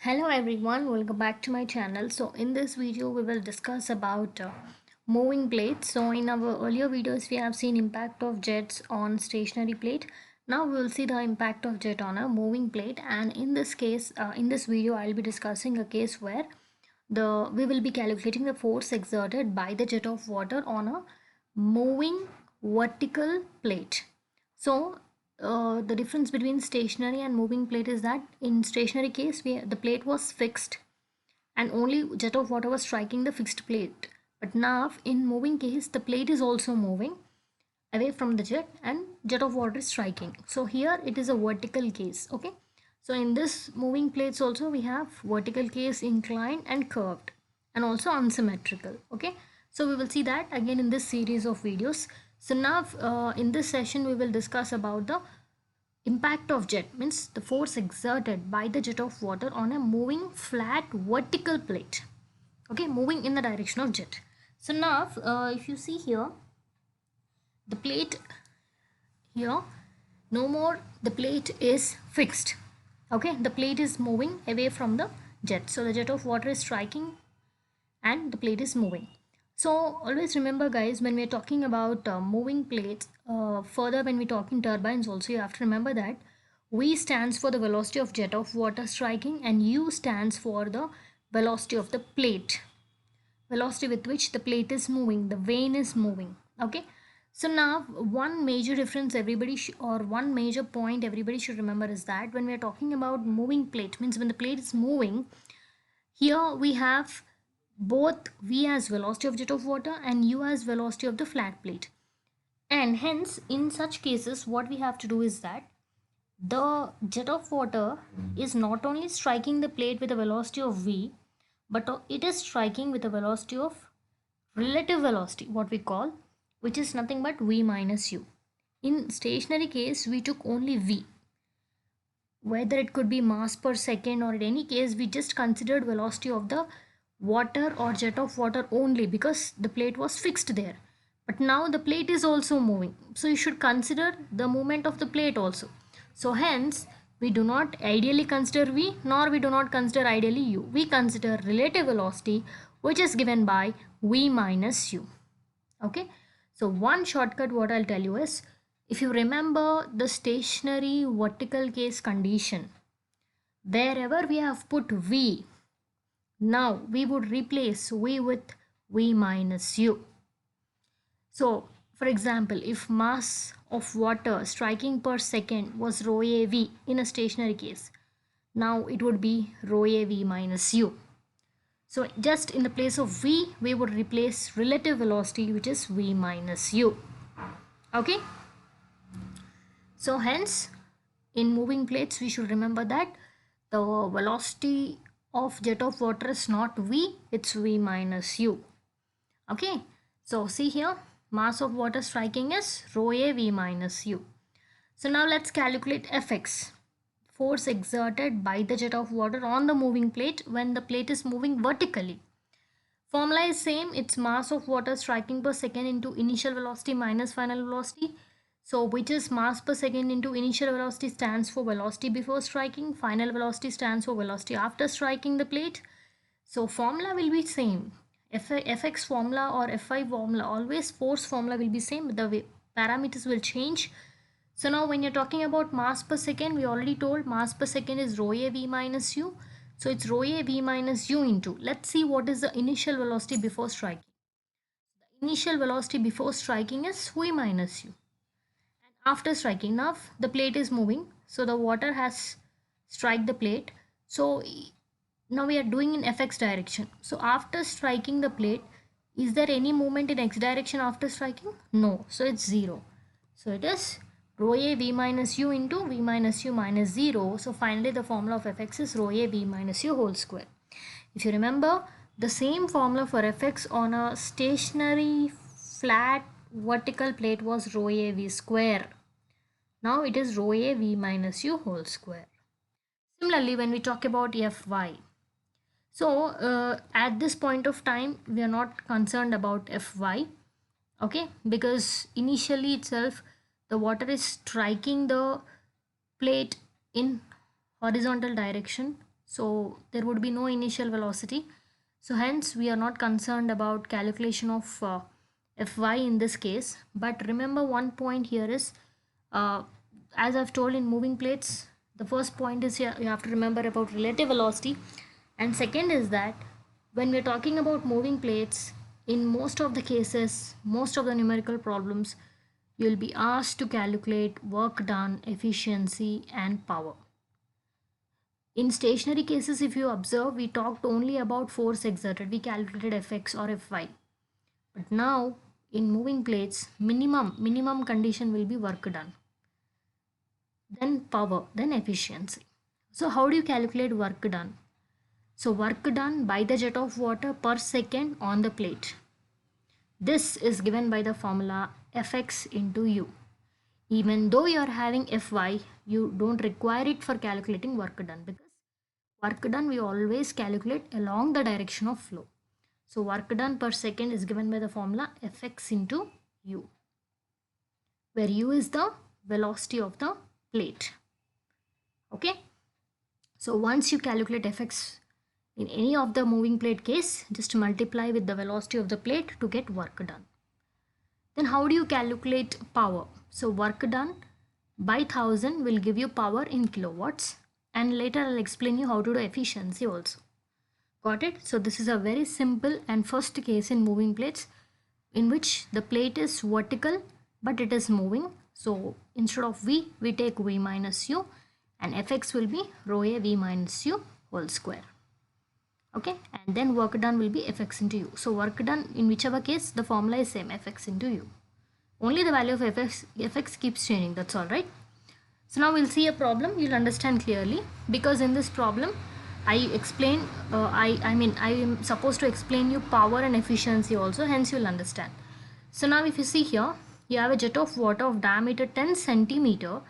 Hello everyone, welcome back to my channel. So in this video we will discuss about moving plates. So in our earlier videos we have seen impact of jets on stationary plate. Now we will see the impact of jet on a moving plate, and in this case in this video I'll be discussing a case where we will be calculating the force exerted by the jet of water on a moving vertical plate. So the difference between stationary and moving plate is that in stationary case the plate was fixed and only jet of water was striking the fixed plate. But now in moving case the plate is also moving away from the jet and jet of water is striking. So here it is a vertical case. Okay, so in this moving plates also we have vertical case, inclined and curved, and also unsymmetrical. Okay, so we will see that again in this series of videos. So now in this session we will discuss about the impact of jet, means the force exerted by the jet of water on a moving flat vertical plate. Okay, moving in the direction of jet. So now if you see here, the plate here, no more the plate is fixed. Okay, the plate is moving away from the jet, so the jet of water is striking and the plate is moving. So always remember guys, when we're talking about moving plates, further when we talk in turbines also, you have to remember that V stands for the velocity of jet of water striking and U stands for the velocity of the plate, velocity with which the plate is moving, the vane is moving. Okay, so now one major difference or one major point everybody should remember is that when we are talking about moving plate, means when the plate is moving, here we have both V as velocity of jet of water and U as velocity of the flat plate. And hence in such cases what we have to do is that the jet of water is not only striking the plate with a velocity of V, but it is striking with a velocity of relative velocity, what we call, which is nothing but V minus U. In stationary case we took only V, whether it could be mass per second, or in any case we just considered velocity of the water or jet of water only because the plate was fixed there. But now the plate is also moving, so you should consider the movement of the plate also. So hence we do not ideally consider V, nor we do not consider ideally U. We consider relative velocity, which is given by V minus U. Okay, so one shortcut what I'll tell you is, if you remember the stationary vertical case condition, wherever we have put V, now we would replace V with V minus U. So for example, if mass of water striking per second was rho AV in a stationary case, now it would be rho AV minus U. So just in the place of V, we would replace relative velocity, which is V minus U. Okay, so hence in moving plates we should remember that the velocity of jet of water is not V, it's V minus U. Okay, so see here, mass of water striking is rho A V minus U. So now let's calculate Fx, force exerted by the jet of water on the moving plate when the plate is moving vertically. Formula is same, it's mass of water striking per second into initial velocity minus final velocity. So which is mass per second into initial velocity stands for velocity before striking, final velocity stands for velocity after striking the plate. So formula will be same. Fx formula or Fi formula, always force formula will be same, but the parameters will change. So now when you're talking about mass per second, we already told mass per second is rho A V minus U. So it's rho A V minus U into, let's see what is the initial velocity before striking. The initial velocity before striking is V minus U. And after striking, now the plate is moving. So the water has strike the plate. So now we are doing in Fx direction. So after striking the plate, is there any movement in x direction after striking? No. So it's 0. So it is rho A V minus U into V minus U minus 0. So finally the formula of Fx is rho A V minus U whole square. If you remember, the same formula for Fx on a stationary flat vertical plate was rho A V square. Now it is rho A V minus U whole square. Similarly, when we talk about Fy, so at this point of time we are not concerned about Fy, okay, because initially itself the water is striking the plate in horizontal direction, so there would be no initial velocity. So hence we are not concerned about calculation of Fy in this case. But remember, one point here is, uh, as I've told in moving plates, the first point is here you have to remember about relative velocity, and second is that when we're talking about moving plates, in most of the cases, most of the numerical problems, you'll be asked to calculate work done, efficiency, and power. In stationary cases, if you observe, we talked only about force exerted. We calculated Fx or Fy. But now, in moving plates, minimum condition will be work done, then power, then efficiency. So how do you calculate work done? So work done by the jet of water per second on the plate. This is given by the formula Fx into U. Even though you are having Fy, you don't require it for calculating work done, because work done we always calculate along the direction of flow. So work done per second is given by the formula Fx into U, where U is the velocity of the plate. Okay. So once you calculate Fx in any of the moving plate case, just multiply with the velocity of the plate to get work done. Then how do you calculate power? So work done by 1000 will give you power in kilowatts, and later I'll explain you how to do efficiency also. Got it? So this is a very simple and first case in moving plates, in which the plate is vertical but it is moving. So instead of V, we take V minus U, and Fx will be rho A V minus U whole square. Okay, and then work done will be Fx into U. So work done in whichever case, the formula is same, Fx into U. Only the value of Fx keeps changing, that's all, right? So now we'll see a problem, you'll understand clearly, because in this problem I explain, I am supposed to explain you power and efficiency also, hence you'll understand. So now if you see here, you have a jet of water of diameter 10 centimeter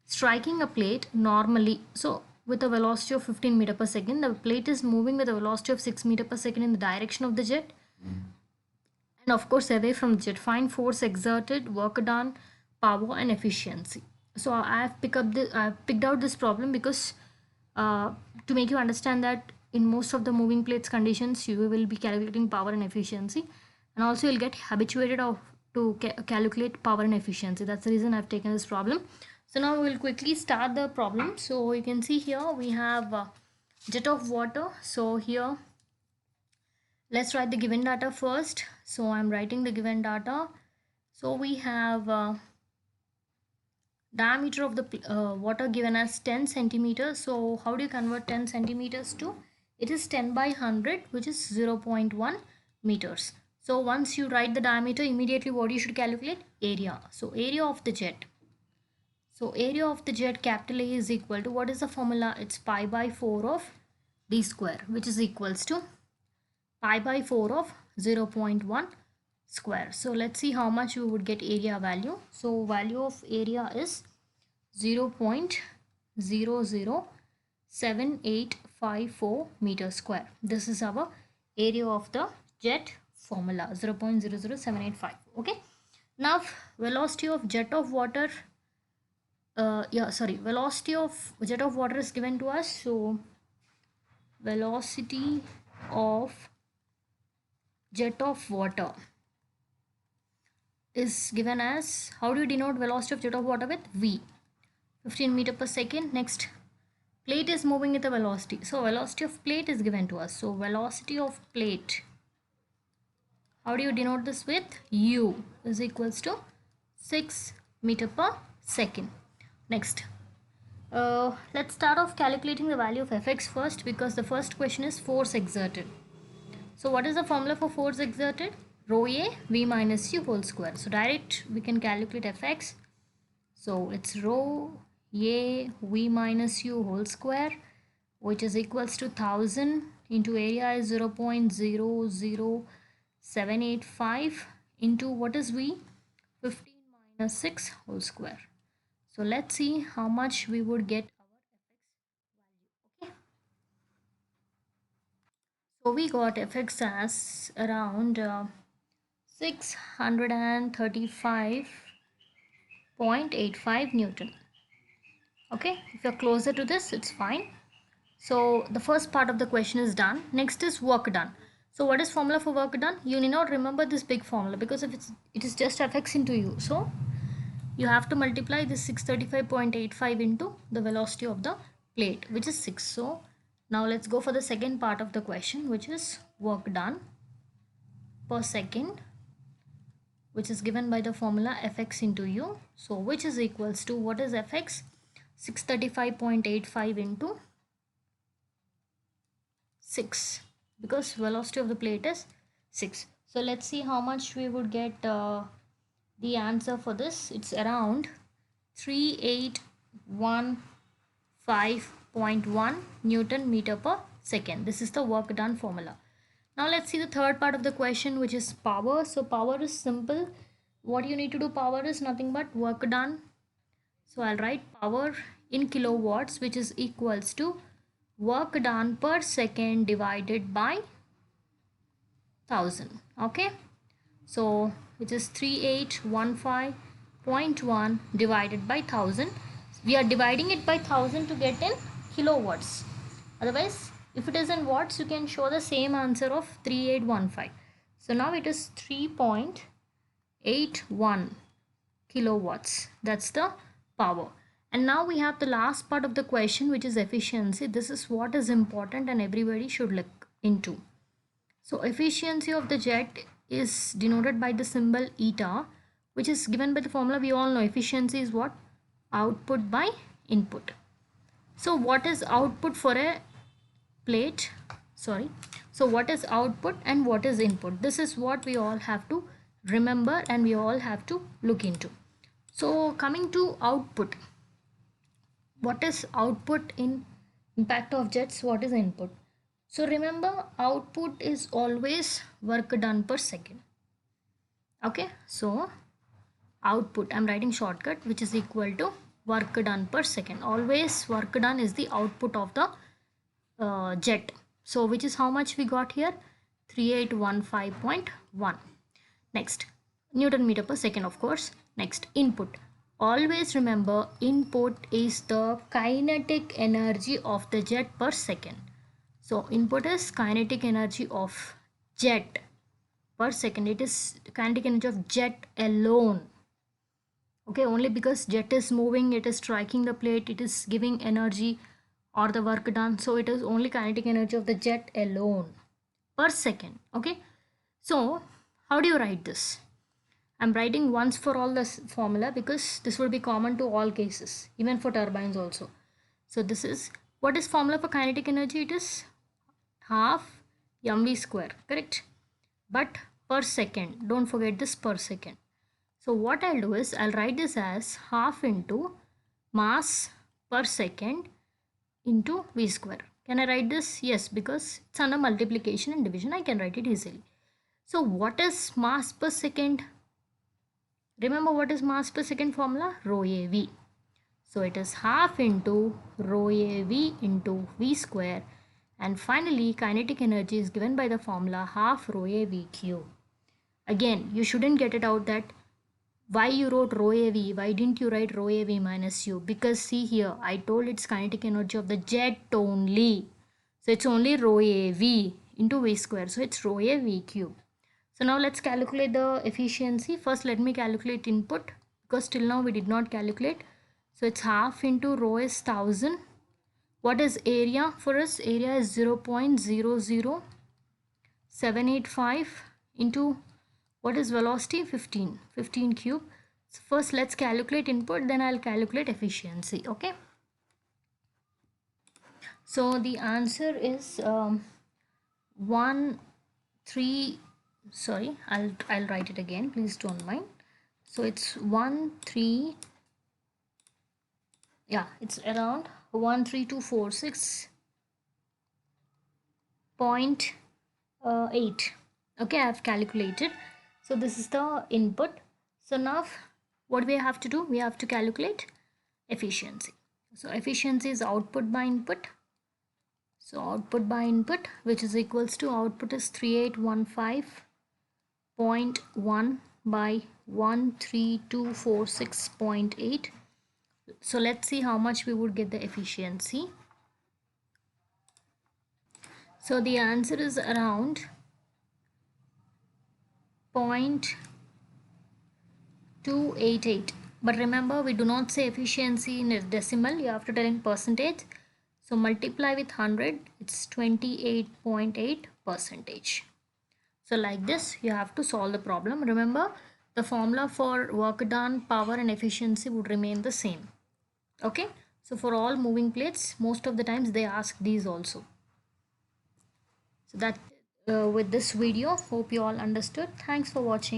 striking a plate normally. So with a velocity of 15 meter per second, the plate is moving with a velocity of 6 meter per second in the direction of the jet, and of course away from the jet. Find force exerted, work done, power, and efficiency. So I've picked out this problem because to make you understand that in most of the moving plates conditions you will be calculating power and efficiency, and also you'll get habituated of to calculate power and efficiency. That's the reason I've taken this problem. So now we'll quickly start the problem. So you can see here we have jet of water. So here let's write the given data first. So I'm writing the given data. So we have diameter of the water given as 10 centimeters. So how do you convert 10 centimeters to? It is 10 by 100, which is 0.1 meters. So once you write the diameter, immediately what you should calculate? Area. So area of the jet. So area of the jet, capital A, is equal to, what is the formula? It's pi by 4 of d square, which is equals to pi by 4 of 0.1 square. So let's see how much we would get area value. So value of area is 0.007854 meter square. This is our area of the jet formula, 0.00785. Okay. Now velocity of jet of water, velocity of jet of water is given to us. So velocity of jet of water is given as, how do you denote velocity of jet of water? With V, 15 meter per second. Next, plate is moving with a velocity, so velocity of plate is given to us. So velocity of plate, how do you denote this? With U, is equals to 6 meter per second. Next, let's start off calculating the value of Fx first, because the first question is force exerted. So what is the formula for force exerted? Rho A V minus U whole square. So direct we can calculate Fx. So it's rho A V minus U whole square, which is equals to 1000 into area is 0.00785 into what is V? 15 minus 6 whole square. So let's see how much we would get our Fx value. Okay. So we got Fx as around 635.85 Newton. Okay, if you're closer to this, it's fine. So the first part of the question is done. Next is work done. So what is formula for work done? You need not remember this big formula because if it is just Fx into u. So you have to multiply this 635.85 into the velocity of the plate, which is 6. So now let's go for the second part of the question, which is work done per second, which is given by the formula Fx into u. So which is equals to, what is Fx? 635.85 into 6, because velocity of the plate is 6. So let's see how much we would get the answer for this. It's around 3815.1 Newton meter per second. This is the work done formula. Now let's see the third part of the question, which is power. So power is simple. What you need to do, power is nothing but work done. So I'll write power in kilowatts, which is equals to work done per second divided by 1000. Okay, so which is 3815.1 divided by 1000. We are dividing it by 1000 to get in kilowatts. Otherwise, if it is in watts, you can show the same answer of 3815. So now it is 3.81 kilowatts. That's the power. And now we have the last part of the question, which is efficiency. This is what is important and everybody should look into. So efficiency of the jet is denoted by the symbol eta, which is given by the formula. We all know efficiency is what? Output by input. So what is output for a plate? Sorry. So what is output and what is input? This is what we all have to remember and we all have to look into. So coming to output, what is output in impact of jets? What is input? So remember, output is always work done per second. Okay, so output, I'm writing shortcut, which is equal to work done per second. Always work done is the output of the jet. So which is how much we got here? 3815.1. Next, Newton meter per second, of course. Next, input. Always remember, input is the kinetic energy of the jet per second. So input is kinetic energy of jet per second. It is kinetic energy of jet alone. Okay, only because jet is moving, it is striking the plate, it is giving energy or the work done. So it is only kinetic energy of the jet alone per second. Okay, so how do you write this? I'm writing once for all this formula because this will be common to all cases, even for turbines also. So this is, what is formula for kinetic energy? It is half mv square, correct? But per second, don't forget this per second. So what I'll do is I'll write this as half into mass per second into v square. Can I write this? Yes, because it's under multiplication and division, I can write it easily. So what is mass per second? Remember what is mass per second formula? Rho AV. So it is half into rho AV into v square. And finally, kinetic energy is given by the formula half rho AV cube. Again, you shouldn't get it out that why you wrote rho AV, why didn't you write rho AV minus u? Because see here, I told it's kinetic energy of the jet only. So it's only rho AV into v square. So it's rho AV cube. So now let's calculate the efficiency. First, let me calculate input because till now we did not calculate. So it's half into rho is 1000. What is area for us? Area is 0.00785 into what is velocity? 15 cube. So first let's calculate input, then I'll calculate efficiency. Okay. So the answer is 13. I'll write it again. Please don't mind. So it's 13. Yeah, it's around 13246.8. Okay, I've calculated. So this is the input. So now what we have to do? We have to calculate efficiency. So efficiency is output by input. So output by input, which is equals to, output is 3815.1 by 13246.8. So let's see how much we would get the efficiency. So the answer is around 0.288. But remember, we do not say efficiency in a decimal, you have to tell in percentage. So multiply with 100, it's 28.8 percentage. So like this, you have to solve the problem. Remember, the formula for work done, power and efficiency would remain the same. Okay, so for all moving plates, most of the times they ask these also. So that with this video, hope you all understood. Thanks for watching.